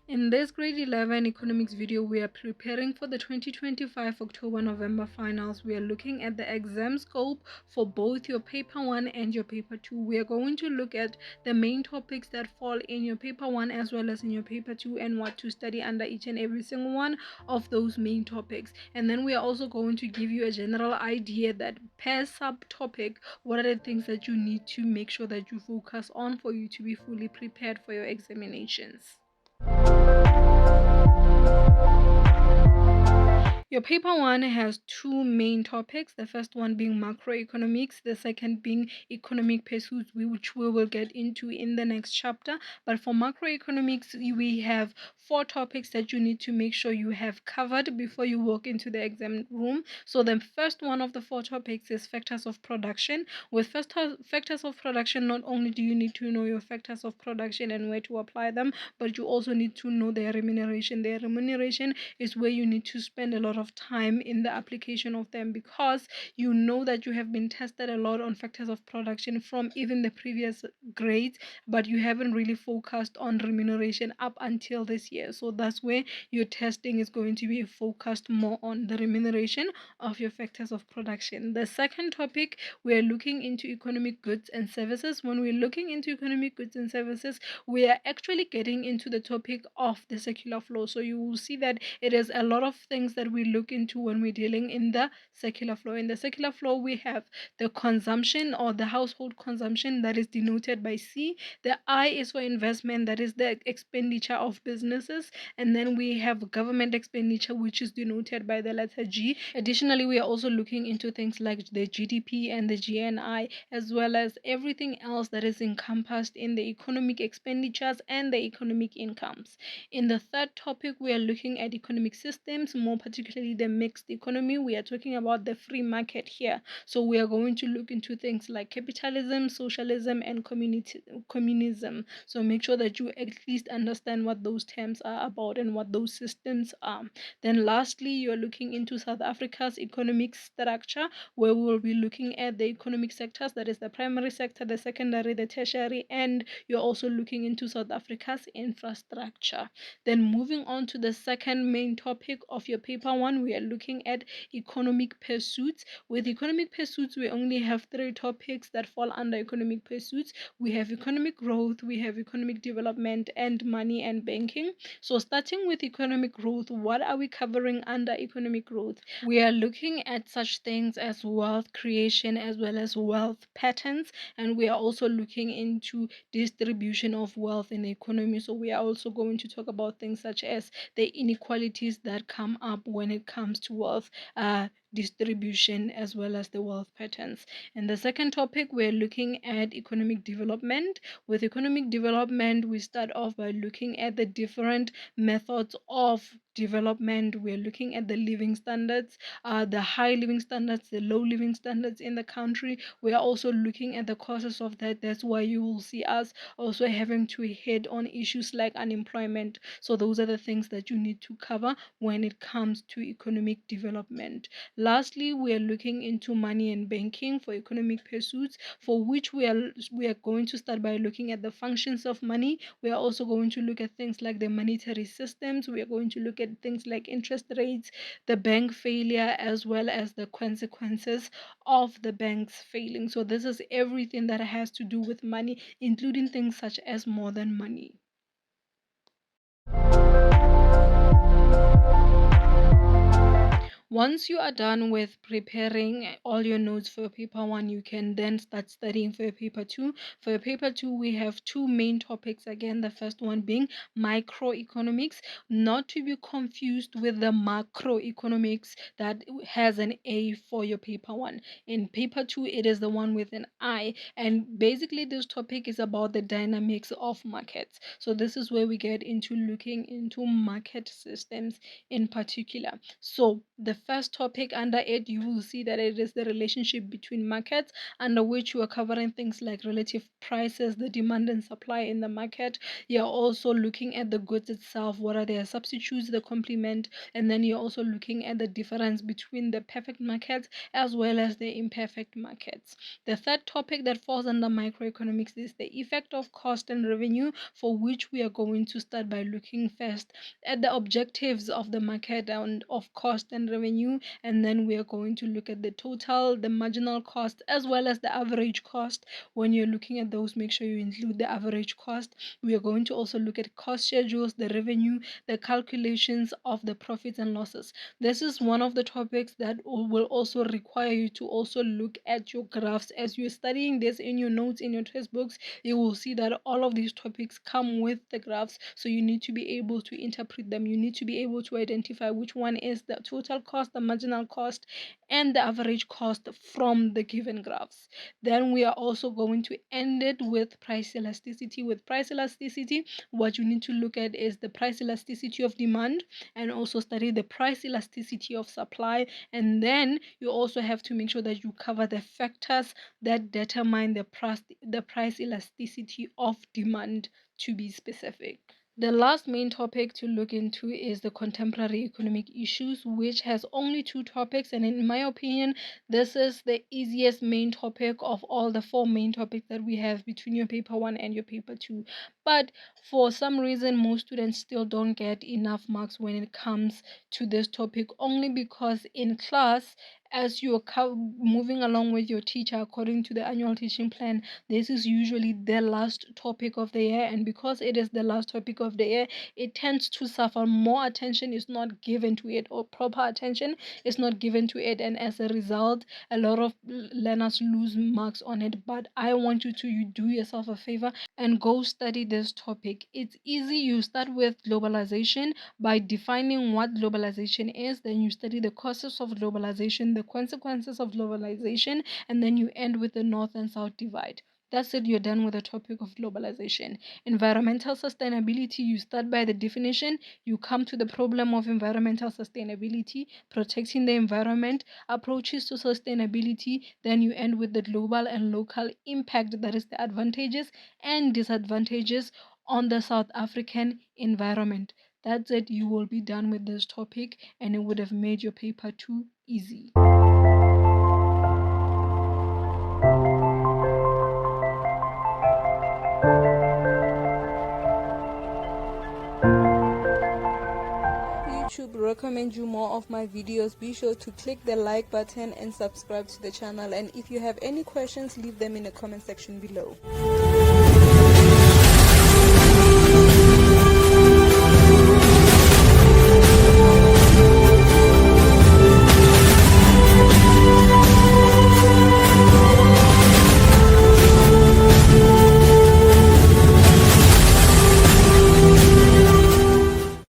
In this grade 11 economics video, we are preparing for the 2025 October-November finals. We are looking at the exam scope for both your paper 1 and your paper 2. We are going to look at the main topics that fall in your paper 1 as well as in your paper 2 and what to study under each and every single one of those main topics. And then we are also going to give you a general idea that per subtopic, what are the things that you need to make sure that you focus on for you to be fully prepared for your examinations. Your paper 1 has two main topics, the first one being macroeconomics, the second being economic pursuits, which we will get into in the next chapter. But for macroeconomics, we have four topics that you need to make sure you have covered before you walk into the exam room. So the first one of the four topics is factors of production. With factors of production, not only do you need to know your factors of production and where to apply them, but you also need to know their remuneration. Their remuneration is where you need to spend a lot of time in the application of them, because you know that you have been tested a lot on factors of production from even the previous grades, but you haven't really focused on remuneration up until this year. So that's where your testing is going to be focused more on the remuneration of your factors of production. The second topic, we're looking into economic goods and services. When we're looking into economic goods and services, we are actually getting into the topic of the circular flow. So you will see that it is a lot of things that we look into when we're dealing in the circular flow. In the circular flow, we have the consumption or the household consumption, that is denoted by C. The I is for investment, that is the expenditure of businesses. And then we have government expenditure, which is denoted by the letter G. Additionally, we are also looking into things like the GDP and the GNI, as well as everything else that is encompassed in the economic expenditures and the economic incomes. In the third topic, we are looking at economic systems, more particularly the mixed economy. We are talking about the free market here. So we are going to look into things like capitalism, socialism, and communism. So make sure that you at least understand what those terms are about and what those systems are. Then lastly, you're looking into South Africa's economic structure, where we will be looking at the economic sectors, that is the primary sector, the secondary, the tertiary, and you're also looking into South Africa's infrastructure. Then moving on to the second main topic of your paper 1, we are looking at economic pursuits. With economic pursuits, we only have three topics that fall under economic pursuits. We have economic growth, we have economic development, and money and banking. So starting with economic growth, what are we covering under economic growth? We are looking at such things as wealth creation as well as wealth patterns, and we are also looking into distribution of wealth in the economy. So we are also going to talk about things such as the inequalities that come up when it comes to wealth distribution as well as the wealth patterns. And the second topic, we're looking at economic development. With economic development, we start off by looking at the different methods of development. We're looking at the living standards, the high living standards, the low living standards in the country. We are also looking at the causes of that. That's why you will see us also having to head on issues like unemployment. So those are the things that you need to cover when it comes to economic development. Lastly, we are looking into money and banking for economic pursuits, for which we are going to start by looking at the functions of money. We are also going to look at things like the monetary systems. We are going to look at things like interest rates, the bank failure, as well as the consequences of the banks failing. So this is everything that has to do with money, including things such as more than money. Once you are done with preparing all your notes for paper 1, you can then start studying for paper 2. For paper 2, we have two main topics again. The first one being microeconomics, not to be confused with the macroeconomics that has an A for your paper 1. In paper 2, it is the one with an I, and basically this topic is about the dynamics of markets. So this is where we get into looking into market systems in particular. So the first topic under it, you will see that it is the relationship between markets, under which you are covering things like relative prices, the demand and supply in the market. You're also looking at the goods itself, what are their substitutes, the complement, and then you're also looking at the difference between the perfect markets as well as the imperfect markets. The third topic that falls under microeconomics is the effect of cost and revenue, for which we are going to start by looking first at the objectives of the market and of cost and revenue, and then we are going to look at the total, the marginal cost, as well as the average cost. When you're looking at those, make sure you include the average cost. We are going to also look at cost schedules, the revenue, the calculations of the profits and losses. This is one of the topics that will also require you to also look at your graphs as you're studying this in your notes, in your textbooks. You will see that all of these topics come with the graphs, so you need to be able to interpret them. You need to be able to identify which one is the total cost, the marginal cost, and the average cost from the given graphs. Then we are also going to end it with price elasticity. With price elasticity, what you need to look at is the price elasticity of demand, and also study the price elasticity of supply. And then you also have to make sure that you cover the factors that determine the price elasticity of demand, to be specific. The last main topic to look into is the contemporary economic issues, which has only 2 topics, and in my opinion, this is the easiest main topic of all the 4 main topics that we have between your paper 1 and your paper 2. But for some reason, most students still don't get enough marks when it comes to this topic, only because in class, as you're moving along with your teacher according to the annual teaching plan, this is usually the last topic of the year, and because it is the last topic of the year, it tends to suffer. More attention is not given to it, or proper attention is not given to it, and as a result, a lot of learners lose marks on it. But I want you to do yourself a favor and go study this topic. It's easy. You start with globalization by defining what globalization is, then you study the causes of globalization, the consequences of globalization, and then you end with the North and South divide. That's it, you're done with the topic of globalization. Environmental sustainability, you start by the definition, you come to the problem of environmental sustainability, protecting the environment, approaches to sustainability, then you end with the global and local impact, that is the advantages and disadvantages on the South African environment. That's it, you will be done with this topic, and it would have made your paper 2 easy. YouTube recommend you more of my videos, be sure to click the like button and subscribe to the channel, and if you have any questions, leave them in the comment section below.